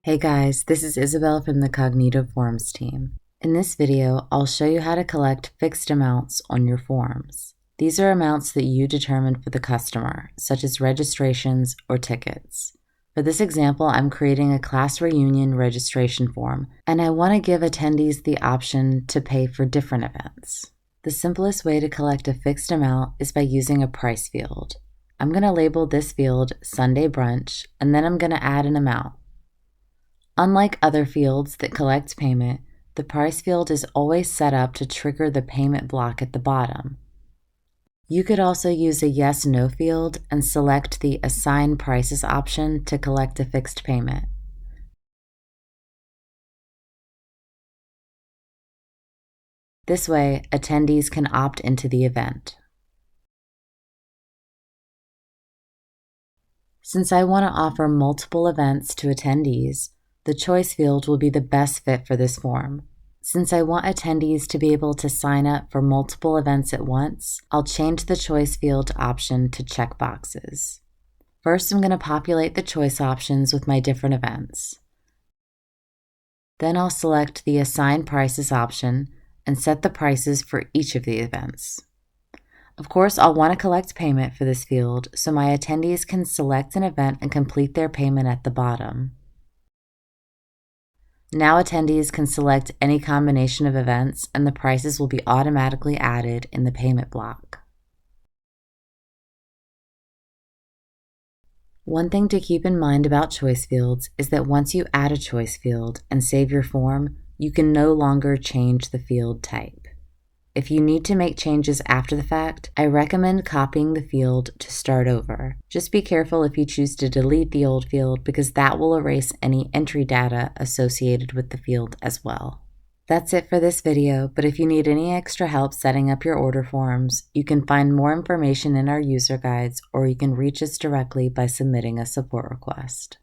Hey guys, this is Isabel from the Cognito Forms team. In this video, I'll show you how to collect fixed amounts on your forms. These are amounts that you determine for the customer, such as registrations or tickets. For this example, I'm creating a class reunion registration form, and I want to give attendees the option to pay for different events. The simplest way to collect a fixed amount is by using a price field. I'm going to label this field Sunday Brunch, and then I'm going to add an amount. Unlike other fields that collect payment, the price field is always set up to trigger the payment block at the bottom. You could also use a yes/no field and select the Assign Prices option to collect a fixed payment. This way, attendees can opt into the event. Since I want to offer multiple events to attendees, the choice field will be the best fit for this form. Since I want attendees to be able to sign up for multiple events at once, I'll change the choice field option to checkboxes. First, I'm going to populate the choice options with my different events. Then I'll select the Assign Prices option and set the prices for each of the events. Of course, I'll want to collect payment for this field, so my attendees can select an event and complete their payment at the bottom. Now attendees can select any combination of events and the prices will be automatically added in the payment block. One thing to keep in mind about choice fields is that once you add a choice field and save your form, you can no longer change the field type. If you need to make changes after the fact, I recommend copying the field to start over. Just be careful if you choose to delete the old field because that will erase any entry data associated with the field as well. That's it for this video, but if you need any extra help setting up your order forms, you can find more information in our user guides or you can reach us directly by submitting a support request.